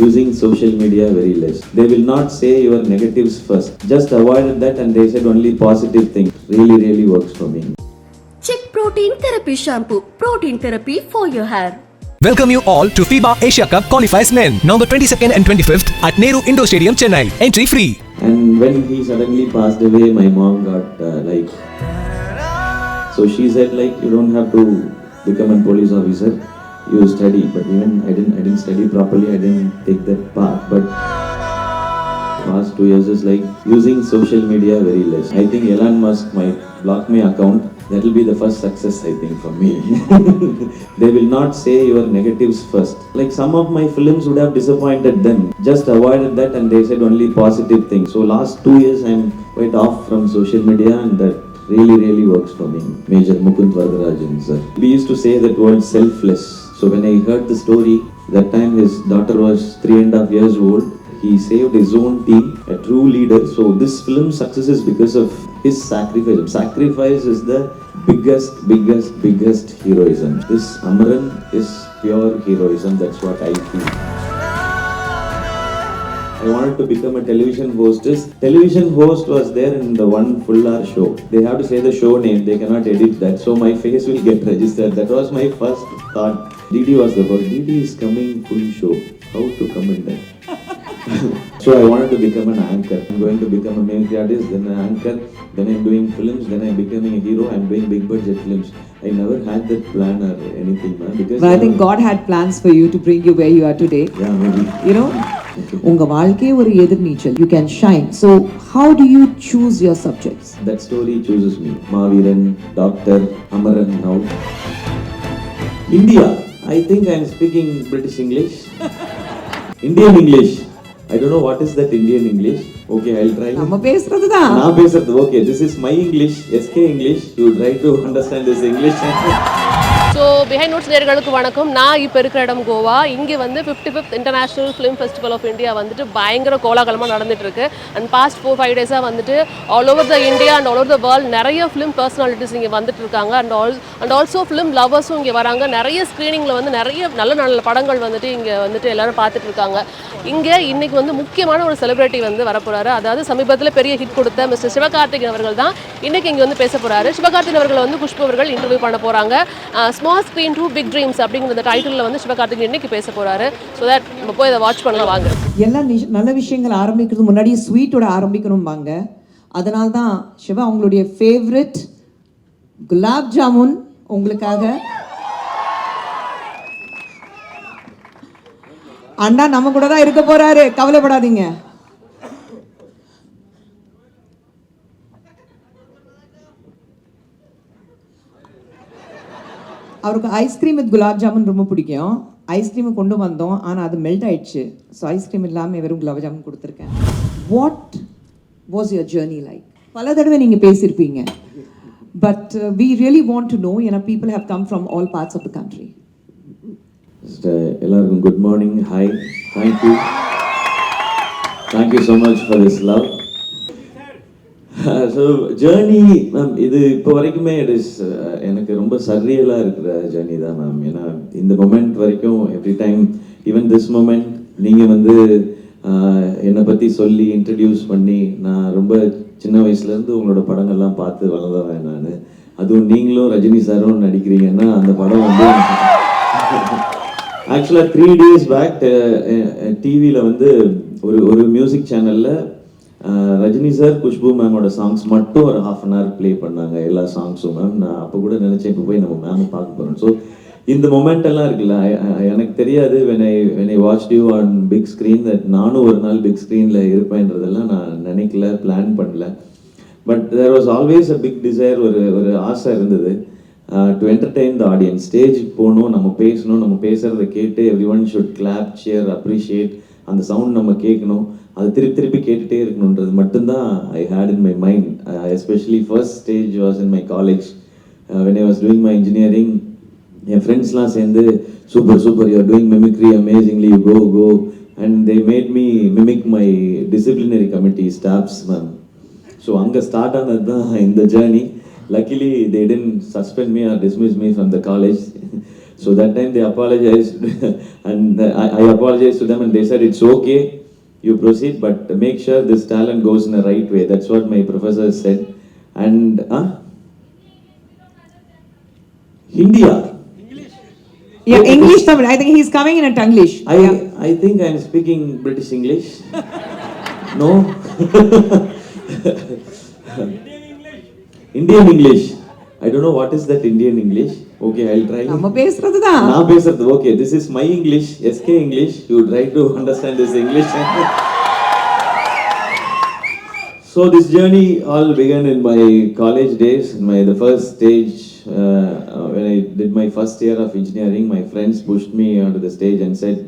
using social media very less. They will not say your negatives first. Just avoided that and they said only positive things. Really works for me. Check Protein Therapy Shampoo. Protein therapy for your hair. Welcome you all to FIBA Asia Cup qualifiers men, November 22nd and 25th at Nehru Indoor Stadium, Chennai. Entry free. And when he suddenly passed away, my mom got so she said you don't have to become a police officer, you study. But even I didn't study properly, I didn't take that path. But past 2 years is using social media very less. I think Elon Musk might block my account. That will be the first success, I think, for me. They will not say your negatives first. Some of my films would have disappointed them. Just avoided that and they said only positive things. So last 2 years I'm quite off from social media and that really works for me. Major Mukund Varadarajan sir. We used to say that word selfless. So when I heard the story, that time his daughter was 3.5 years old. He saved his own team, a true leader. So this film success is because of his sacrifice. Sacrifice is the biggest heroism. This Amaran is pure heroism. That's what I feel. I wanted to become a television hostess. Television host was there in the one full-hour show. They have to say the show name. They cannot edit that. So my face will get registered. That was my first thought. Didi was the first. Didi is coming full show. How to come in there? So I wanted to become an anchor. I'm going to become a mimicry artist, then an anchor, then I'm doing films, then I'm becoming a hero, I'm doing big budget films. I never had that plan or anything, man. Because but I think God had plans for you to bring you where you are today. Yeah, maybe. You know, unga vaalkai oru edirneechal. You can shine. So how do you choose your subjects? That story chooses me. Maaviran, Doctor, Amaran now. India. I think I'm speaking British English. Indian English. I don't know what is that Indian English. Okay, I'll try. Namma pesradhu Na pesradhu. Okay, this is my English, SK English. You try to understand this English. So Behindwoods நேயர்களுக்கு வணக்கம். நான் இப்போ இருக்கிற இடம் கோவா. இங்கே வந்து 55th international film festival of India வந்துட்டு பயங்கர கோலாகலமாக நடந்துகிட்ருக்கு. அண்ட் பாஸ்ட் 4-5 டேஸாக வந்துட்டு all over the India and all over the world நிறைய ஃபிலிம் பர்சனாலிட்டிஸ் இங்கே வந்துட்டு இருக்காங்க. அண்ட் ஆல்சோ ஃபிலிம் லவர்ஸும் இங்கே வராங்க. நிறைய ஸ்க்ரீனிங்கில் வந்து நிறைய நல்ல படங்கள் வந்துட்டு இங்கே வந்துட்டு எல்லோரும் பார்த்துட்டு இருக்காங்க. இங்கே இன்றைக்கி வந்து முக்கியமான ஒரு செலிபிரிட்டி வந்து வரப்போகிறாரு. அதாவது சமீபத்தில் பெரிய ஹிட் கொடுத்த மிஸ்டர் சிவகார்த்திகேயன் அவர்கள் தான் இன்றைக்கி இங்கே வந்து பேச போகிறாரு. சிவகார்த்திகேயன் அவர்கள் வந்து குஷ்பு அவர்கள் இன்டர்வியூ பண்ண போகிறாங்க. Small screen to big dreams அப்படிங்கிற டைட்டிலில் வந்து சிவகார்த்திகேயன் இன்னைக்கு பேச போகிறாரு. ஸோ தட் நம்ம போய் அதை வாட்ச் பண்ணலாம் வாங்க. எல்லா நல்ல விஷயங்கள் ஆரம்பிக்கிறது முன்னாடி ஸ்வீட்டோட ஆரம்பிக்கணும்பாங்க. அதனால தான் சிவா உங்களுடைய ஃபேவரட் குலாப் ஜாமுன் உங்களுக்காக அண்ணா நம்ம கூட தான் இருக்க போறாரு, கவலைப்படாதீங்க. அவருக்கு ஐஸ்கிரீம் வித் குலாப் ஜாமுன் ரொம்ப பிடிக்கும். ஐஸ்கிரீமை கொண்டு வந்தோம், ஆனால் அது மெல்ட் ஆயிடுச்சு. ஸோ ஐஸ்கிரீம் இல்லாமல் வெறும் குலாப் ஜாமுன் கொடுத்துருக்கேன். What was your journey like? பல தடவை நீங்கள் பேசியிருப்பீங்க. But we really want to know. ஏன்னா people have come from all parts of the country. எல்லாருக்கும் good morning. Hi, thank you so much for this love. So journey ma'am, இது இப்போ வரைக்குமே it is எனக்கு ரொம்ப சர்ரியலாக இருக்கிற ஜேர்னி தான் மேம். ஏன்னா இந்த மொமெண்ட் வரைக்கும் every time, even this moment, நீங்கள் வந்து என்னை பற்றி சொல்லி இன்ட்ரடியூஸ் பண்ணி, நான் ரொம்ப சின்ன வயசுலேருந்து உங்களோட படங்கள்லாம் பார்த்து வளர்ந்தவன் நான். அதுவும் நீங்களும் ரஜினி சாரும் நடிக்கிறீங்கன்னா அந்த படம் வந்து ஆக்சுவலாக 3 days பேக் டிவியில் வந்து ஒரு மியூசிக் சேனலில் ரஜினி சார், குஷ்பூ மேமோட சாங்ஸ் மட்டும் ஒரு 1/2 an hour ப்ளே பண்ணாங்க, எல்லா சாங்ஸும் மேம். நான் அப்போ கூட நினச்சேன் இப்போ போய் நம்ம மேமை பார்க்க போகிறோம். ஸோ இந்த மொமெண்ட் எல்லாம் இருக்குல்ல, எனக்கு தெரியாது when I watched you on big screen that நானும் ஒரு நாள் பிக் ஸ்க்ரீனில் இருப்பேன்றதெல்லாம் நான் நினைக்கல, பிளான் பண்ணல. But there was always a big desire, ஒரு ஆசை இருந்தது டு என்டர்டெயின் த ஆடியன்ஸ். ஸ்டேஜுக்கு போகணும், நம்ம பேசணும், நம்ம பேசுகிறத கேட்டு everyone should clap, cheer, appreciate, அந்த சவுண்ட் நம்ம கேட்கணும், அது திருப்பி கேட்டுகிட்டே இருக்கணுன்றது மட்டும்தான் I hate in my mind. Especially first stage was in my college when I was doing my engineering. என் ஃப்ரெண்ட்ஸ்லாம் சேர்ந்து super you are doing mimicry amazingly, you go and they made me mimic my disciplinary committee staffs ma'am. So அங்கே start ஆனது தான் இந்த journey. Luckily they didn't suspend me or dismiss me from the college. So that time they apologized and I apologized to them and they said it's okay, you proceed, but make sure this talent goes in the right way. That's what my professor said. And India. Yeah, English Tamil. I think he's coming in a Tanglish. I think I'm speaking British English. No. Indian English. I don't know what is that Indian English. Okay, I'll try. நம்ம பேசுறது தான். நான் பேசுறது. Okay, this is my English, SK English. You try to understand this English. So this journey all began in my college days. The first stage, when I did my first year of engineering, my friends pushed me onto the stage and said,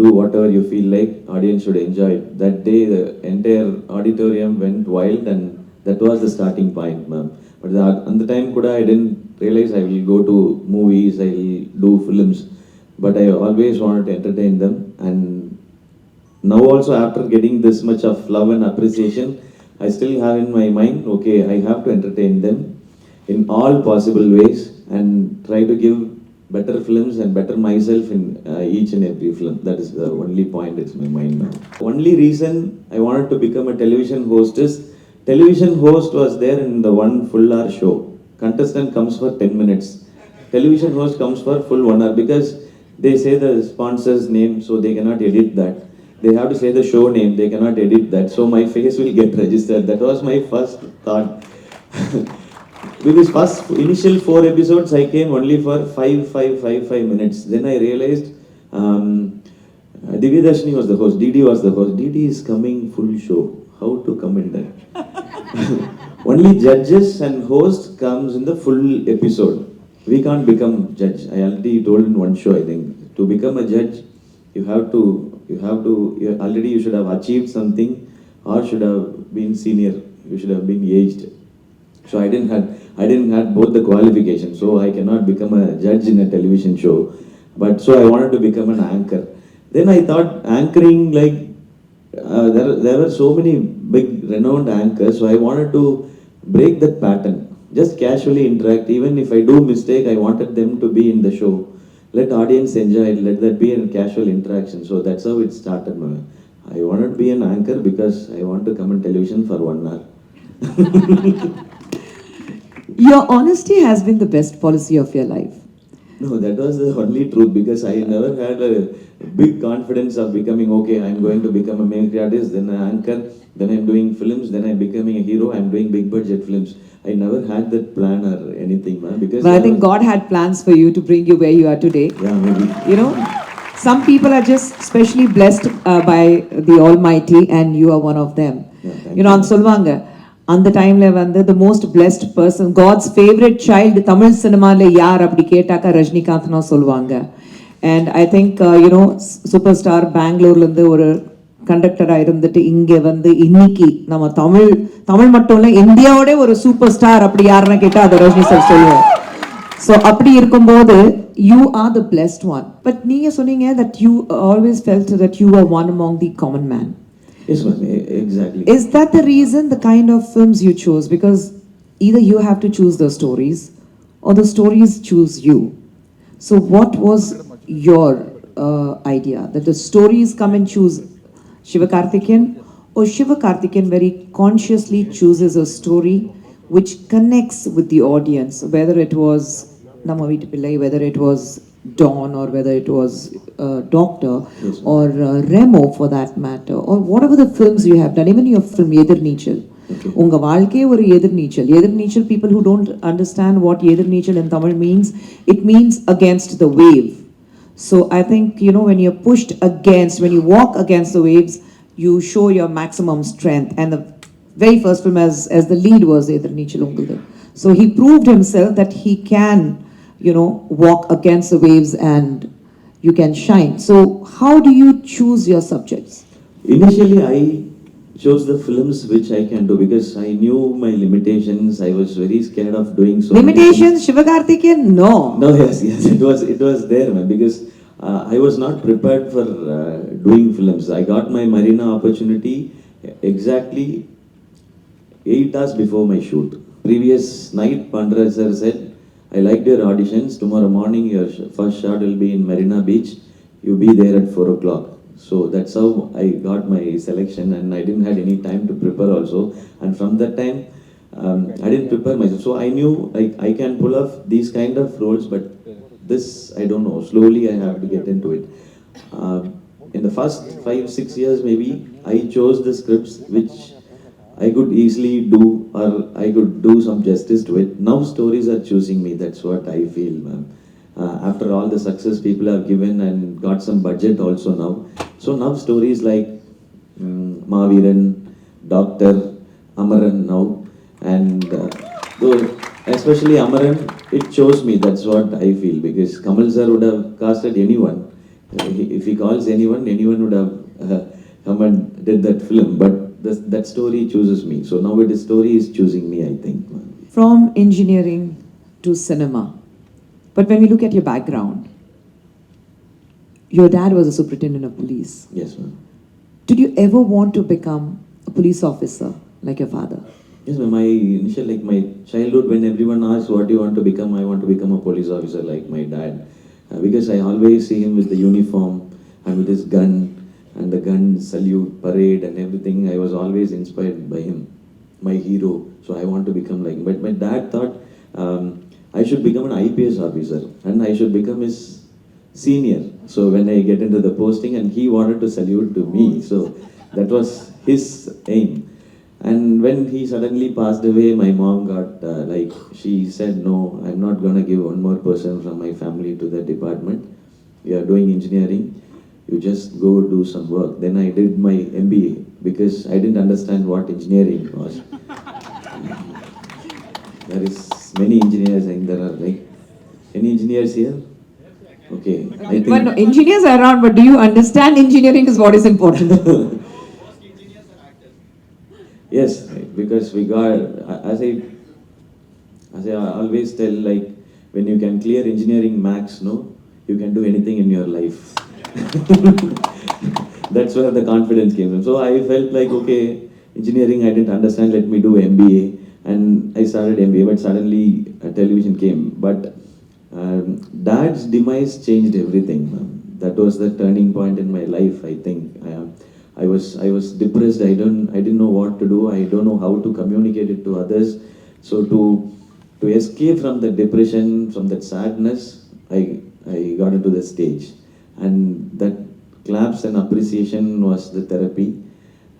do whatever you feel like, audience should enjoy it. That day the entire auditorium went wild and that was the starting point, ma'am. But at the time kuda I didn't realize I will go to movies, I will do films, but I always wanted to entertain them. And now also after getting this much of love and appreciation, I still have in my mind, okay, I have to entertain them in all possible ways and try to give better films and better myself in each and every film. That is the only point it's my mind now. Only reason I wanted to become a television host is, television host was there in the one full hour show. Contestant comes for 10 minutes. Television host comes for full 1 hour because they say the sponsor's name, so they cannot edit that. They have to say the show name, they cannot edit that. So my face will get registered. That was my first thought. With this first initial 4 episodes, I came only for 5 minutes. Then I realized Divyadashini was the host, Didi was the host. Didi is coming full show. How to comment that? Only judges and host comes in the full episode. We can't become judge. I already told in one show, I think. To become a judge, you should have achieved something or should have been senior. You should have been aged. So I didn't have both the qualifications. So I cannot become a judge in a television show. But so I wanted to become an anchor. Then I thought anchoring, like there were so many big renowned anchors. So I wanted to break that pattern. Just casually interact. Even if I do mistake, I wanted them to be in the show. Let audience enjoy it. Let that be a casual interaction. So that's how it started. I wanted to be an anchor because I want to come on television for 1 hour. Your honesty has been the best policy of your life. No, that was the only truth because I never had a big confidence of becoming, okay, I'm going to become a mimicry artist, then an anchor, then I'm doing films, then I'm becoming a hero, I'm doing big budget films. I never had that plan or anything, man. Because but I think God had plans for you to bring you where you are today. Yeah, maybe. You know, some people are just specially blessed by the Almighty and you are one of them. Yeah, you know, on Solvanga. அந்த டைம்ல வந்து the most blessed person, God's favorite child Tamil சினிமால யார் அப்படி கேட்டாக்கா ரஜினிகாந்த் தான் சொல்லுவாங்க. And I think you know, super star பெங்களூர்ல இருந்து ஒரு கண்டக்டரா இருந்துட்டு இங்க வந்து இன்னைக்கு நம்ம தமிழ் மட்டும் இல்ல இந்தியாவோட ஒரு சூப்பர் ஸ்டார் அப்படி யாருன்னு கேட்டா அது ரஜினி சார் சொல்லுவார். So அப்படி இருக்கும்போது you are the blessed one. But நீங்க சொன்னீங்க that you always felt that you were one among the common man. Yes, ma'am, exactly. Is that the reason, the kind of films you chose? Because either you have to choose the stories or the stories choose you. So what was your idea? That the stories come and choose Sivakarthikeyan, or Sivakarthikeyan very consciously chooses a story which connects with the audience, whether it was Namma Veetu Pillai, whether it was Dawn, or whether it was Doctor, yes, or Remo for that matter, or whatever the films you have done, even your film Edirneechal. Unga vaalke oru Edirneechal. Edirneechal, people who don't understand what Edirneechal in Tamil means, it means against the wave. So I think, you know, when you're pushed against, when you walk against the waves, you show your maximum strength. And the very first film as the lead was Edirneechal Ungaldu. So he proved himself that he can, you know, walk against the waves and you can shine. So how do you choose your subjects? Initially, I chose the films which I can do because I knew my limitations. I was very scared of doing so. Limitations, Sivakarthikeyan? No. No, yes, it was there, man, because I was not prepared for doing films. I got my Marina opportunity exactly 8 hours before my shoot. Previous night, Pandra sir said, I liked your auditions. Tomorrow morning, your first shot will be in Marina Beach. You be there at 4 o'clock. So that's how I got my selection, and I didn't had any time to prepare also. And from that time, I didn't prepare myself. So I knew like I can pull off these kind of roles, but this I don't know. Slowly I have to get into it. In the first 5-6 years, maybe I chose the scripts which I could easily do, or I could do some justice to it. Now stories are choosing me. That's what I feel, ma'am. After all the success people have given and got some budget also now. So now stories like Maviran, Doctor, Amaran now, and though especially Amaran, it chose me. That's what I feel, because Kamal sir would have casted anyone. If he calls anyone, anyone would have come and did that film. But that story chooses me. So now the story is choosing me, I think. From engineering to cinema. But when we look at your background, your dad was a superintendent of police. Yes, ma'am. Did you ever want to become a police officer like your father? Yes, ma'am. My initial, like my childhood, when everyone asks what you want to become, I want to become a police officer like my dad. Because I always see him with the uniform and with his gun, and the gun salute, parade and everything. I was always inspired by him, my hero. So I want to become like him. But my dad thought I should become an IPS officer, and I should become his senior. So when I get into the posting, and he wanted to salute to me. So that was his aim. And when he suddenly passed away, my mom got she said, no, I'm not going to give one more person from my family to the department. You are doing engineering. You just go do some work. Then I did my MBA because I didn't understand what engineering was. There is many engineers, and there are like any engineers here? Okay. I think Well, no, engineers are around, but do you understand engineering is what is important? yes, because we got, as I always tell, like when you can clear engineering max, no, you can do anything in your life. That's where the confidence came from. So I felt like, okay, engineering I didn't understand, let me do MBA. And I started MBA, but suddenly television came. But dad's demise changed everything. That was the turning point in my life, I think. I was depressed. I didn't know what to do. I don't know how to communicate it to others. So to escape from the depression, from that sadness, I got into the stage. And that claps and appreciation was the therapy,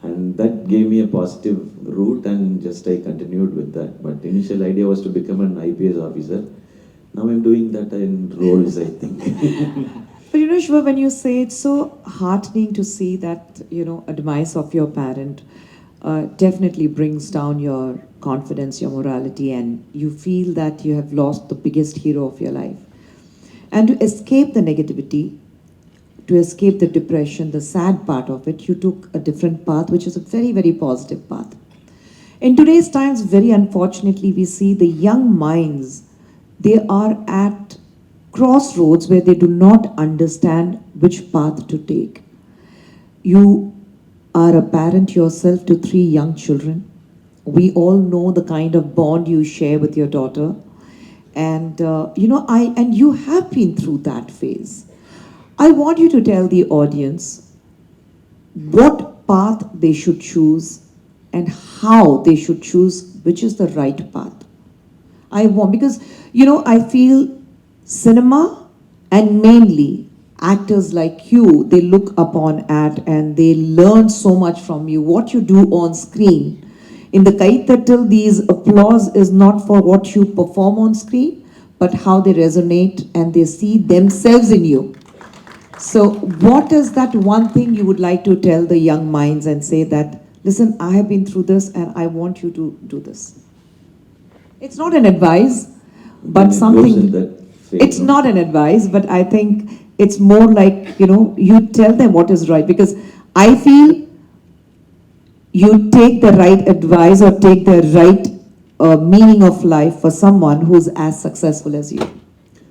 and that gave me a positive route, and just I continued with that. But initial idea was to become an IPS officer. Now I'm doing that in roles, I think. But you know, Shiva, when you say it's so heartening to see that, a demise of your parent definitely brings down your confidence, your morality, and you feel that you have lost the biggest hero of your life. And to escape the negativity, to escape the depression, the sad part of it, you took a different path, which is a very, very positive path. In today's times, very unfortunately, we see the young minds, they are at crossroads where they do not understand which path to take. You are a parent yourself to 3 young children. We all know the kind of bond you share with your daughter. And, and you have been through that phase. I want you to tell the audience what path they should choose and how they should choose which is the right path. Because, I feel cinema and mainly actors like you, they look upon at and they learn so much from you. What you do on screen, in the Kaithattal, these applause is not for what you perform on screen, but how they resonate and they see themselves in you. So what is that one thing you would like to tell the young minds and say that, listen, I have been through this and I want you to do this? It's not an advice, but something, it's not an advice, but I think it's more like, you tell them what is right, because I feel you take the right advice or take the right meaning of life for someone who's as successful as you.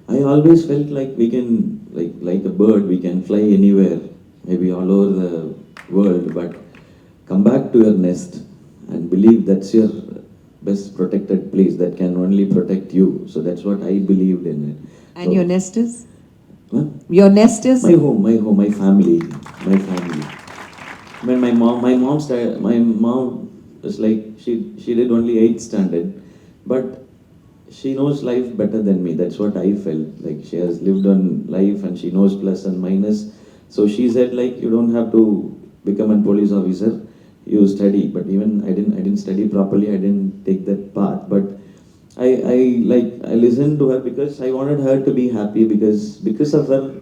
I always felt like we can, like a bird, we can fly anywhere, maybe all over the world, but come back to your nest and believe that's your best protected place that can only protect you. So that's what I believed in it. And So, your nest is? huh? Your nest is? My home, my family, my family. When my mom was like, she did only 8th standard, but she knows life better than me. That's what I felt. Like, she has lived on life and she knows plus and minus. So she said, like, you don't have to become a police officer, you study. But even I didn't study properly, I didn't take that path. But I listened to her because I wanted her to be happy, because of her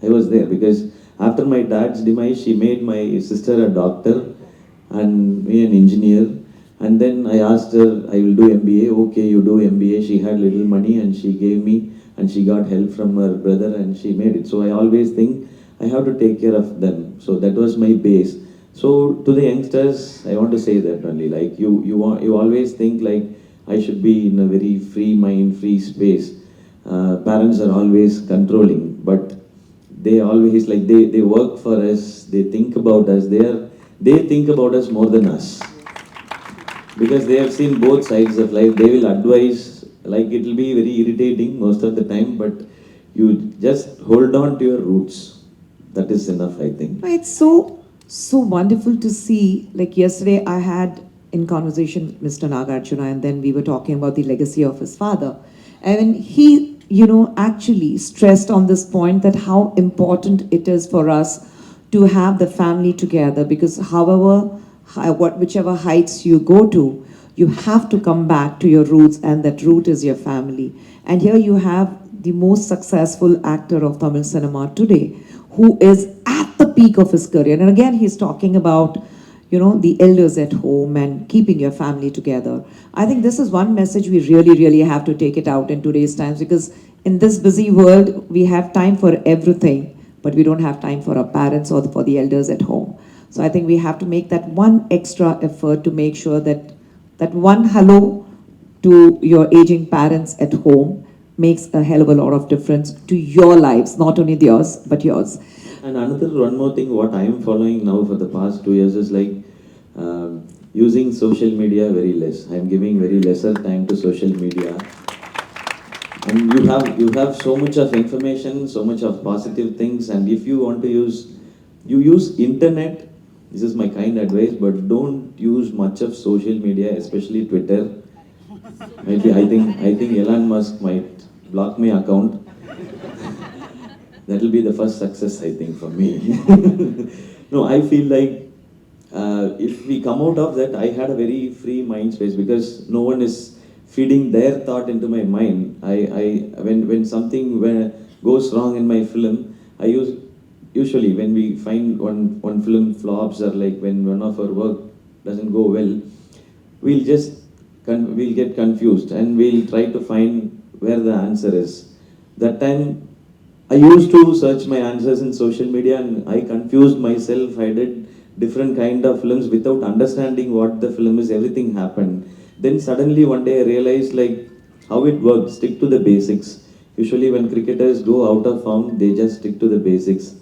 I was there. Because after my dad's demise, she made my sister a doctor and me an engineer. And then I asked her, I will do MBA. Okay, you do MBA. She had little money and she gave me, and she got help from her brother and she made it. So I always think I have to take care of them. So that was my base. So to the youngsters, I want to say that only, like, you always think like I should be in a very free mind, free space. Parents are always controlling, but they always, like, they work for us, they think about us, they think about us more than us, because they have seen both sides of life. They will advise, like, it will be very irritating most of the time, but you just hold on to your roots. That is enough, I think. It's so wonderful to see. Like yesterday, I had in conversation with Mr. Nagarjuna, and then we were talking about the legacy of his father. And he, actually stressed on this point that how important it is for us to have the family together, because whichever heights you go to, you have to come back to your roots, and that root is your family. And here you have the most successful actor of Tamil cinema today, who is at the peak of his career. And again, he's talking about, the elders at home and keeping your family together. I think this is one message we really, really have to take it out in today's times, because in this busy world, we have time for everything, but we don't have time for our parents or for the elders at home. So I think we have to make that one extra effort to make sure that that one hello to your aging parents at home makes a hell of a lot of difference to your lives, not only yours, but yours. And one more thing, what I am following now for the past 2 years is like using social media very less. I am giving very lesser time to social media. And you have so much of information, so much of positive things, and if you want to use internet. This is my kind advice, but don't use much of social media, especially Twitter. Maybe I think Elon Musk might block my account. That will be the first success, I think, for me. No, I feel like if we come out of that, I had a very free mind space, because no one is feeding their thought into my mind. When something goes wrong in my film, usually when we find one film flops, or like when one of our work doesn't go well, we'll get confused and we'll try to find where the answer is. That time I used to search my answers in social media, and I confused myself. I did different kind of films without understanding what the film is. Everything happened. Then suddenly one day I realized like how it works. Stick to the basics. Usually when cricketers go out of form, they just stick to the basics.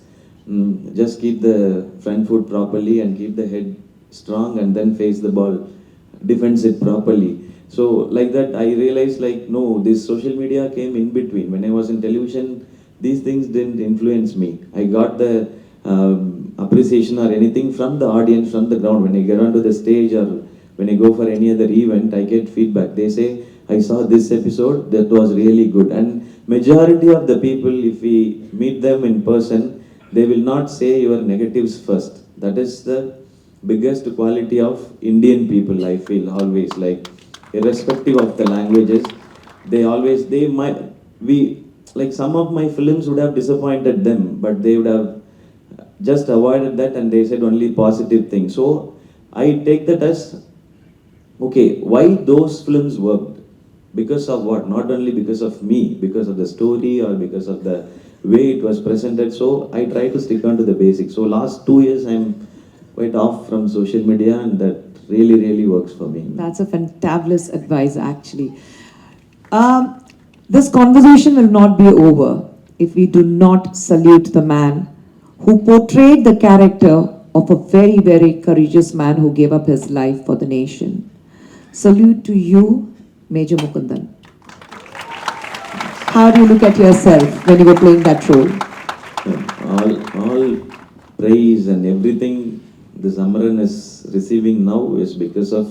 Just keep the front foot properly and keep the head strong, and then face the ball, defends it properly. So like that I realized like, no, this social media came in between. When I was in television, these things didn't influence me. I got the appreciation or anything from the audience, from the ground. When I get onto the stage or when I go for any other event, I get feedback. They say, I saw this episode, that was really good. And majority of the people, if we meet them in person, they will not say your negatives first. That is the biggest quality of Indian people, I feel, always. Like, irrespective of the languages, like some of my films would have disappointed them, but they would have just avoided that, and they said only positive things. So I take that as, okay, why those films worked? Because of what? Not only because of me, because of the story or because of the way it was presented. So I try to stick on to the basics. So last 2 years I'm quite off from social media, and that really, really works for me. That's a fantabulous advice, actually. This conversation will not be over if we do not salute the man who portrayed the character of a very, very courageous man who gave up his life for the nation. Salute to you, Major Mukundan. How do you look at yourself when you were playing that role? All praise and everything this Amaran is receiving now is because of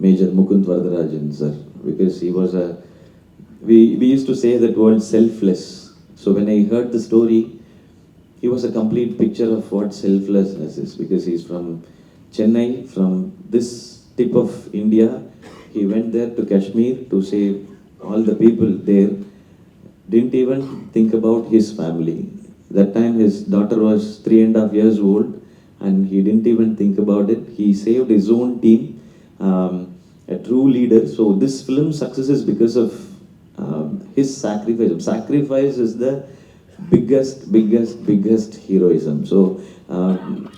Major Mukund Varadarajan sir, because he was a, we used to say that word selfless. So when I heard the story, he was a complete picture of what selflessness is, because he's from Chennai, from this tip of India. He went there to Kashmir to save all the people there. Didn't even think about his family. That time his daughter was 3.5 years old and he didn't even think about it. He saved his own team, a true leader. So this film's success is because of his sacrifice. Sacrifice is the biggest heroism. So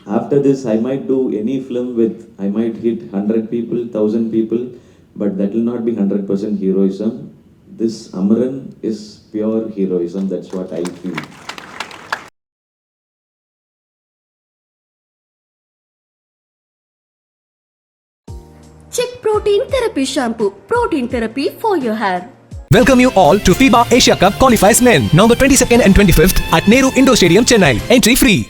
after this, I might do any film with, I might hit 100 people, 1,000 people, but that will not be 100% heroism. This Amaran is pure heroism. That's what I feel. Check Protein Therapy Shampoo. Protein therapy for your hair. Welcome you all to FIBA Asia Cup Qualifiers Men, November 22nd and 25th at Nehru Indoor Stadium, Chennai. Entry free.